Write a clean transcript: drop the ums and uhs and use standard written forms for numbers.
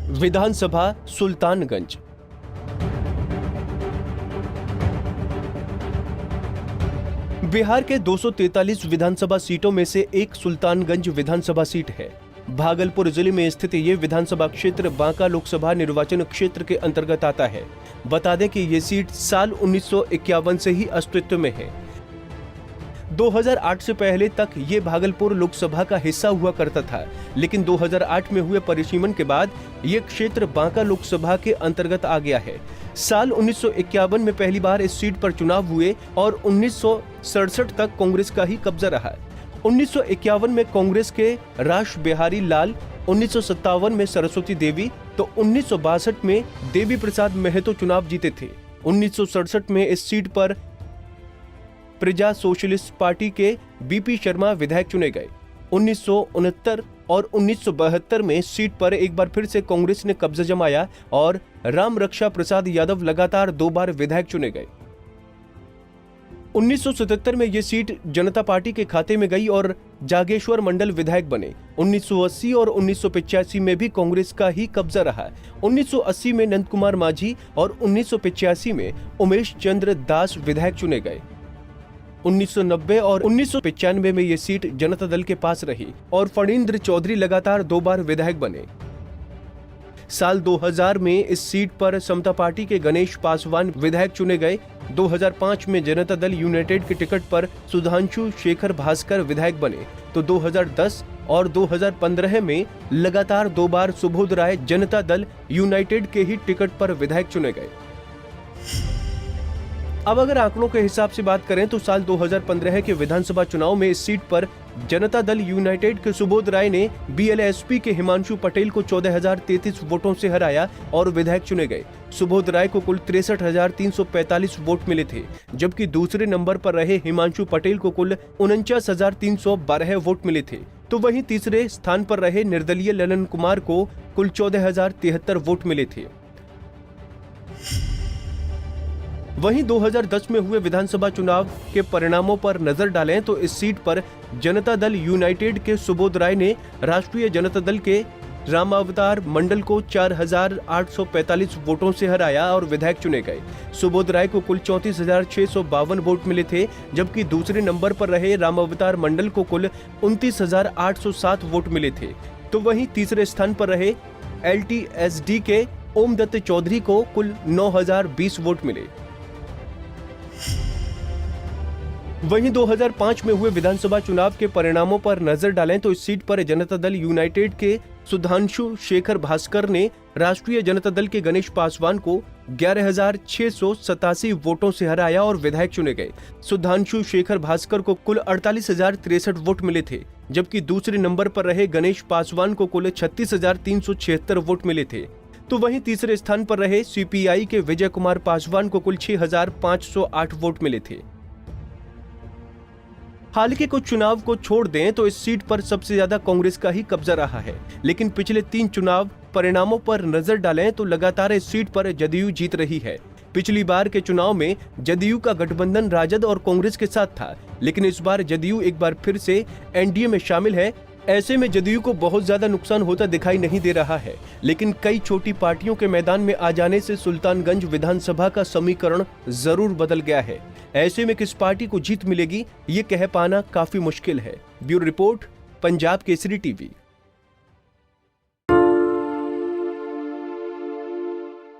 विधानसभा सुल्तानगंज। बिहार के 243 विधानसभा सीटों में से एक सुल्तानगंज विधानसभा सीट है। भागलपुर जिले में स्थित ये विधानसभा क्षेत्र बांका लोकसभा निर्वाचन क्षेत्र के अंतर्गत आता है। बता दें कि ये सीट साल 1951 से ही अस्तित्व में है। 2008 से पहले तक ये भागलपुर लोकसभा का हिस्सा हुआ करता था, लेकिन 2008 में हुए परिसीमन के बाद ये क्षेत्र बांका लोकसभा के अंतर्गत आ गया है। साल 1951 में पहली बार इस सीट पर चुनाव हुए और 1967 तक कांग्रेस का ही कब्जा रहा। 1951 में कांग्रेस के राश बिहारी लाल, 1957 में सरस्वती देवी तो 1962 में देवी प्रसाद महतो चुनाव जीते थे। 1967 में इस सीट पर प्रजा सोशलिस्ट पार्टी के बीपी शर्मा विधायक चुने गए। 1969 और 1972 में इस सीट पर एक बार फिर से कांग्रेस ने कब्जा जमाया और राम रक्षा प्रसाद यादव लगातार 2 बार विधायक चुने गए। 1977 में यह सीट जनता पार्टी के खाते में गई और जागेश्वर मंडल विधायक बने। 1980 और 1985 में भी कांग्रेस का ही कब्जा रहा। 1980 में नंद कुमार माझी और 1985 में उमेश चंद्र दास विधायक चुने गए। 1990 और 1995 में ये सीट जनता दल के पास रही और फणींद्र चौधरी लगातार 2 बार विधायक बने। साल 2000 में इस सीट पर समता पार्टी के गणेश पासवान विधायक चुने गए। 2005 में जनता दल यूनाइटेड के टिकट पर सुधांशु शेखर भास्कर विधायक बने, तो 2010 और 2015 में लगातार 2 बार सुबोध राय जनता दल यूनाइटेड के ही टिकट पर विधायक चुने गए। अब अगर आंकड़ों के हिसाब से बात करें तो साल 2015 के विधानसभा चुनाव में इस सीट पर जनता दल यूनाइटेड के सुबोध राय ने बीएलएसपी के हिमांशु पटेल को 14,033 वोटों से हराया और विधायक चुने गए। सुबोध राय को कुल 63,345 वोट मिले थे, जबकि दूसरे नंबर पर रहे हिमांशु पटेल को कुल 49,312 वोट मिले थे। तो वहीं तीसरे स्थान पर रहे निर्दलीय ललन कुमार को कुल 14,073 वोट मिले थे। वहीं 2010 में हुए विधानसभा चुनाव के परिणामों पर नजर डालें तो इस सीट पर जनता दल यूनाइटेड के सुबोध राय ने राष्ट्रीय जनता दल के रामावतार मंडल को 4,845 वोटों से हराया और विधायक चुने गए। सुबोध राय को कुल 34,652 वोट मिले थे, जबकि दूसरे नंबर पर रहे रामावतार मंडल को कुल 29,807 वोट मिले थे। तो वहीं तीसरे स्थान पर रहे एलटीएसडी के ओम दत्त चौधरी को कुल 9,020 वोट मिले। वहीं 2005 में हुए विधानसभा चुनाव के परिणामों पर नजर डालें तो इस सीट पर जनता दल यूनाइटेड के सुधांशु शेखर भास्कर ने राष्ट्रीय जनता दल के गणेश पासवान को 11,687 वोटों से हराया और विधायक चुने गए। सुधांशु शेखर भास्कर को कुल 48,063 वोट मिले थे, जबकि दूसरे नंबर पर रहे गणेश पासवान को कुल 36,376 वोट मिले थे। तो वहीं तीसरे स्थान पर रहे सीपीआई के विजय कुमार पासवान को कुल 6,508 वोट मिले थे। हाल के कुछ चुनाव को छोड़ दें तो इस सीट पर सबसे ज्यादा कांग्रेस का ही कब्जा रहा है, लेकिन पिछले 3 चुनाव परिणामों पर नजर डालें तो लगातार इस सीट पर जदयू जीत रही है। पिछली बार के चुनाव में जदयू का गठबंधन राजद और कांग्रेस के साथ था, लेकिन इस बार जदयू एक बार फिर से एनडीए में शामिल है। ऐसे में जदयू को बहुत ज्यादा नुकसान होता दिखाई नहीं दे रहा है, लेकिन कई छोटी पार्टियों के मैदान में आ जाने से सुल्तानगंज विधानसभा का समीकरण जरूर बदल गया है। ऐसे में किस पार्टी को जीत मिलेगी, ये कह पाना काफी मुश्किल है। Bureau report, Punjab Kesari TV.